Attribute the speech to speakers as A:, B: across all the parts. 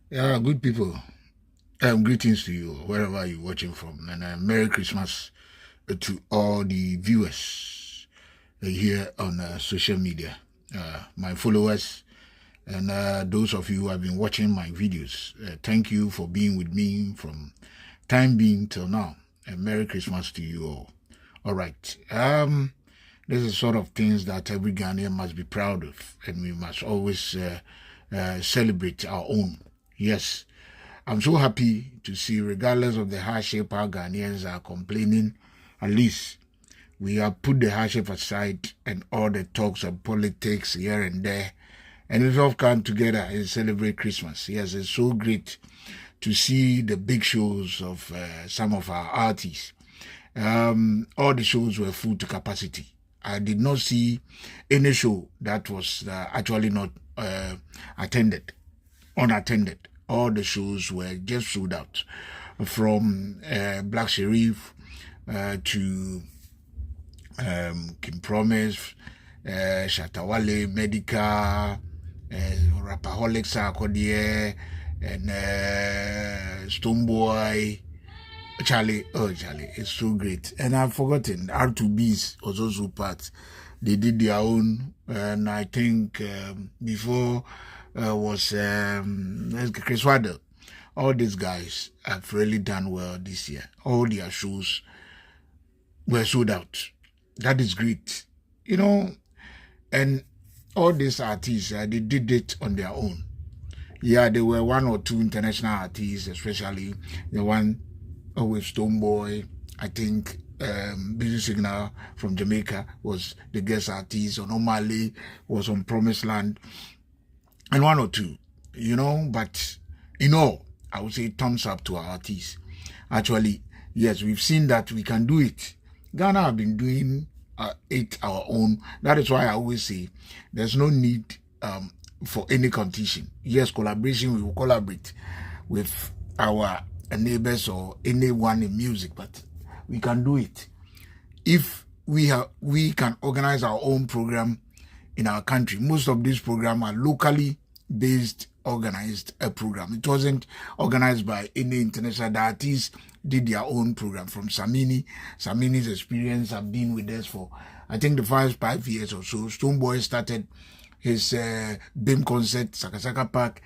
A: Yeah, good people. Greetings to you wherever you're watching from, and Merry Christmas to all the viewers here on social media, my followers, and those of you who have been watching my videos. Thank you for being with me from time being till now. And Merry Christmas to you all. All right. This is sort of things that every Ghanaian must be proud of, and we must always celebrate our own. Yes. I'm so happy to see, regardless of the hardship our Ghanaians are complaining, at least we have put the hardship aside and all the talks of politics here and there, and we've all come together and celebrate Christmas. Yes, it's so great to see the big shows of some of our artists. All the shows were full to capacity. I did not see any show that was actually not unattended. All the shows were just sold out, from Black Sherif to Kim Promise, Shatawale, Medica, Rapaholics, Akodie, and Stoneboy. Charlie, it's so great. And I've forgotten, R2Bs was also part. They did their own, and I think before was Chris Waddell. All these guys have really done well this year. All their shows were sold out. That is great. And all these artists, they did it on their own. Yeah, there were one or two international artists, especially the one with Stoneboy. I think Busy Signal from Jamaica was the guest artist. Normally was on Promised Land. And one or two, but I would say thumbs up to our artists. Actually, yes, we've seen that we can do it. Ghana have been doing it our own. That is why I always say there's no need for any competition. Yes, collaboration, we will collaborate with our neighbors or anyone in music, but we can do it. If we can organize our own program in our country. Most of these programs are locally based, organized program. It wasn't organized by any international. The artists did their own program from Samini. Samini's experience have been with us for, I think, the first 5 years or so. Stoneboy started his BIM concert, Sakasaka Park.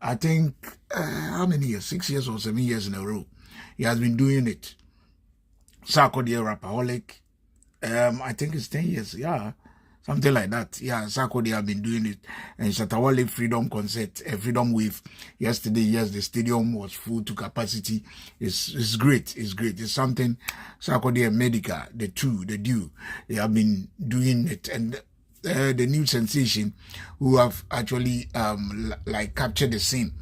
A: I think, how many years? 6 years or 7 years in a row. He has been doing it. Sarkodie Rapaholic. I think it's 10 years. Yeah. Something like that. Yeah, Sarkodie have been doing it. And Shatawale Freedom Concert, Freedom Wave. Yesterday, yes, the stadium was full to capacity. It's great. It's great. It's something Sarkodie and Medica, the duo, they have been doing it. And the new sensation who have actually captured the scene.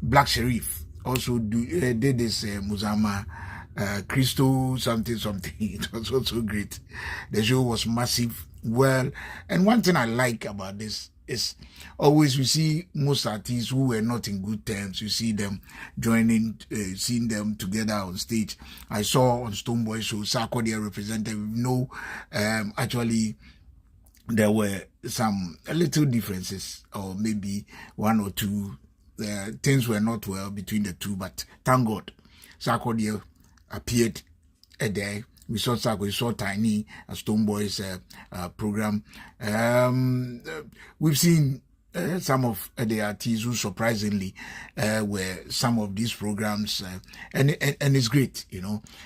A: Black Sherif also did this Muzama. Crystal something. It was also great. The show was massive. Well, and one thing I like about this is always we see most artists who were not in good terms. You see them joining, seeing them together on stage. I saw on Stoneboy show, Sarkodie representative. Actually, there were some little differences, or maybe one or two. Things were not well between the two, but thank God, Sarkodie appeared there. We saw Sako, we saw Tiny, a Stoneboy's program. We've seen some of the artists who surprisingly were some of these programs, and it's great.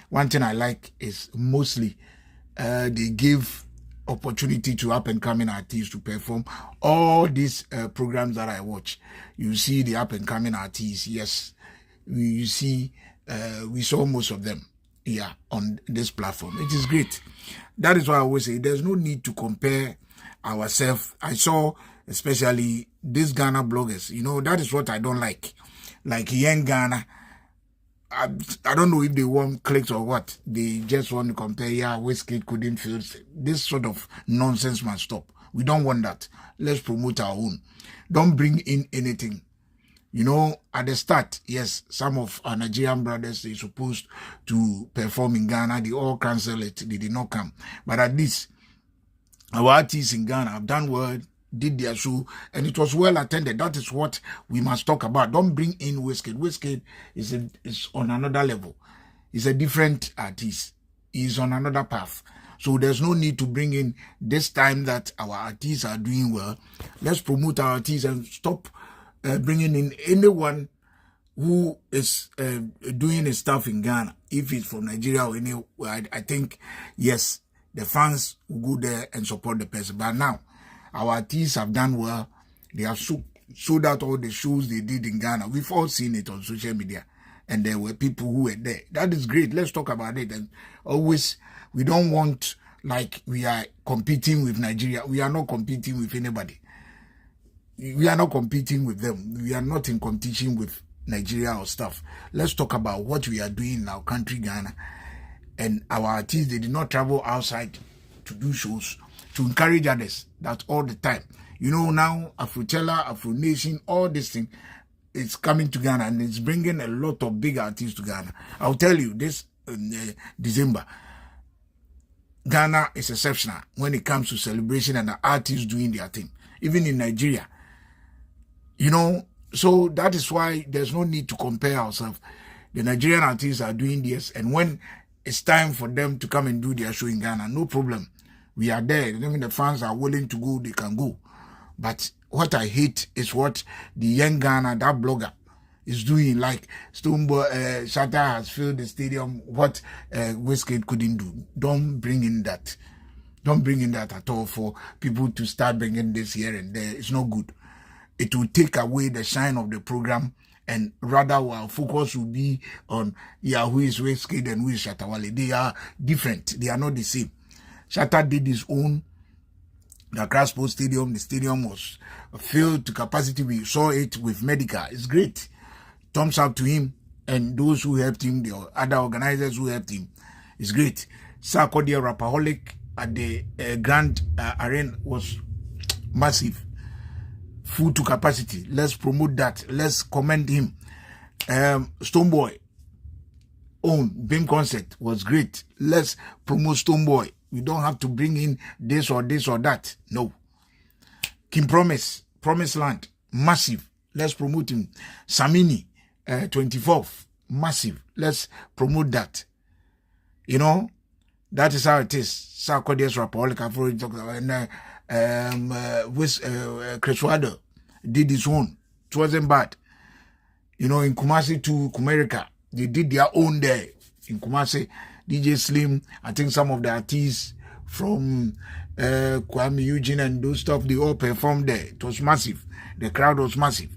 A: One thing I like is mostly they give opportunity to up and coming artists to perform. All these programs that I watch, you see the up and coming artists. Yes, you see. We saw most of them on this platform. It is great. That is why I always say there's no need to compare ourselves. I saw especially these Ghana bloggers, that is what I don't like. Like Young Ghana, I don't know if they want clicks or what. They just want to compare, Wizkid couldn't feel. This sort of nonsense must stop. We don't want that. Let's promote our own. Don't bring in anything. At the start, yes, some of our Nigerian brothers, they supposed to perform in Ghana. They all cancel it. They did not come. But at least our artists in Ghana have done well did their show, and it was well attended. That is what we must talk about. Don't bring in Wizkid. Wizkid is on another level. He's a different artist. He's on another path. So there's no need to bring in this time that our artists are doing well. Let's promote our artists and stop bringing in anyone who is doing his stuff in Ghana. If it's from Nigeria or anywhere, I think, yes, the fans will go there and support the person. But now, our artists have done well. They have sold out all the shows they did in Ghana. We've all seen it on social media. And there were people who were there. That is great. Let's talk about it. And always, we don't want like we are competing with Nigeria. We are not competing with anybody. We are not competing with them. We are not in competition with Nigeria or stuff. Let's talk about what we are doing in our country, Ghana. And our artists, they did not travel outside to do shows, to encourage others. That's all the time. You know, now, Afrochella, Afro Nation, all this thing, it's coming to Ghana and it's bringing a lot of big artists to Ghana. I'll tell you, this December, Ghana is exceptional when it comes to celebration and the artists doing their thing. Even in Nigeria. You know, so that is why there's no need to compare ourselves. The Nigerian artists are doing this, and when it's time for them to come and do their show in Ghana, no problem. We are there. I mean, the fans are willing to go, they can go. But what I hate is what the young Ghana, that blogger, is doing. Like Stoneboy, Shatta has filled the stadium, what Wizkid couldn't do. Don't bring in that. Don't bring in that at all for people to start bringing this here and there. It's not good. It will take away the shine of the program, and rather our focus will be on, yeah, who is Wizkid and who is Shatta Wale. They are different. They are not the same. Shatta did his own. The Accra Sports Stadium, the stadium was filled to capacity. We saw it with Medica. It's great. Thumbs up to him and those who helped him, the other organizers who helped him. It's great. Sarkodie Rapaholic at the Grand Arena was massive. Full to capacity. Let's promote that. Let's commend him. Stoneboy own BIM concert was great. Let's promote Stoneboy. We don't have to bring in this or that. No. King Promise Land, massive. Let's promote him. Samini, 24th, massive. Let's promote that. You know, that is how it is. Sarkodie's Rapaholic, I've already talked about. And Chris Wado did his own. It wasn't bad. You know, in Kumasi to Kumerica, they did their own there. In Kumasi, DJ Slim, I think some of the artists from Kwame Eugene and those stuff, they all performed there. It was massive. The crowd was massive.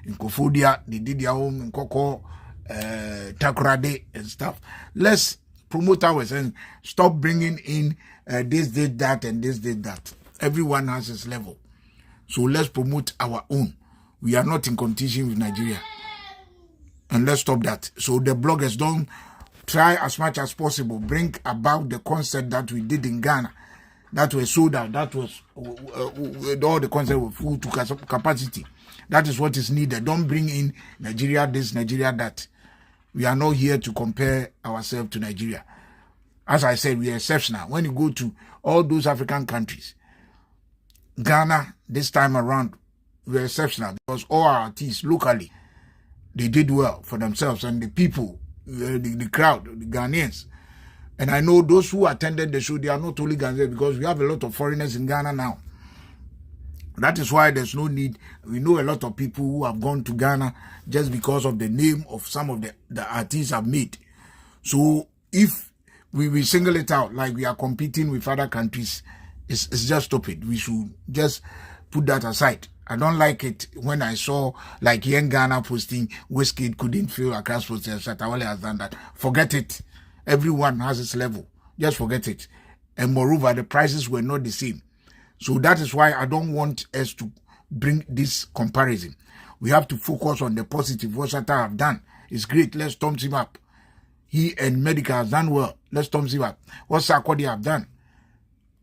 A: In Kofodia, they did their own, in Koko, Takoradi and stuff. Let's promote ours and stop bringing in this did that and this did that. Everyone has his level. So let's promote our own. We are not in competition with Nigeria. And let's stop that. So the bloggers don't try as much as possible, bring about the concert that we did in Ghana. That was sold out. That was all the concert were full to capacity. That is what is needed. Don't bring in Nigeria this, Nigeria that. We are not here to compare ourselves to Nigeria. As I said, we are exceptional. When you go to all those African countries, Ghana, this time around, we are exceptional because all our artists locally, they did well for themselves, and the people, the crowd, the Ghanaians. And I know those who attended the show, they are not only Ghanaians because we have a lot of foreigners in Ghana now. That is why there's no need. We know a lot of people who have gone to Ghana just because of the name of some of the artists have made. So if we single it out like we are competing with other countries, it's just stupid. We should just put that aside. I don't like it when I saw like Young Ghana posting Wizkid couldn't feel Accra Sports and Shatta Wale has done that. Forget it. Everyone has its level. Just forget it. And moreover, the prices were not the same. So that is why I don't want us to bring this comparison. We have to focus on the positive. What Shatta have done is great. Let's thumbs him up. He and Medica has done well. Let's thumbs him up. What Sarkodie have done.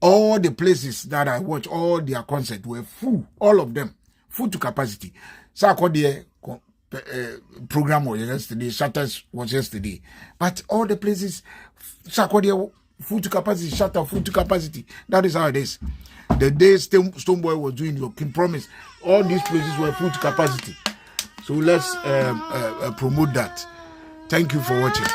A: All the places that I watched, all their concerts were full. All of them. Full to capacity. Sarkodie program was yesterday. Shatta's was yesterday. But all the places, Sarkodie full to capacity, shutter, full to capacity. That is how it is. The day Stonebwoy was doing your King Promise, all these places were full to capacity. So let's promote that. Thank you for watching.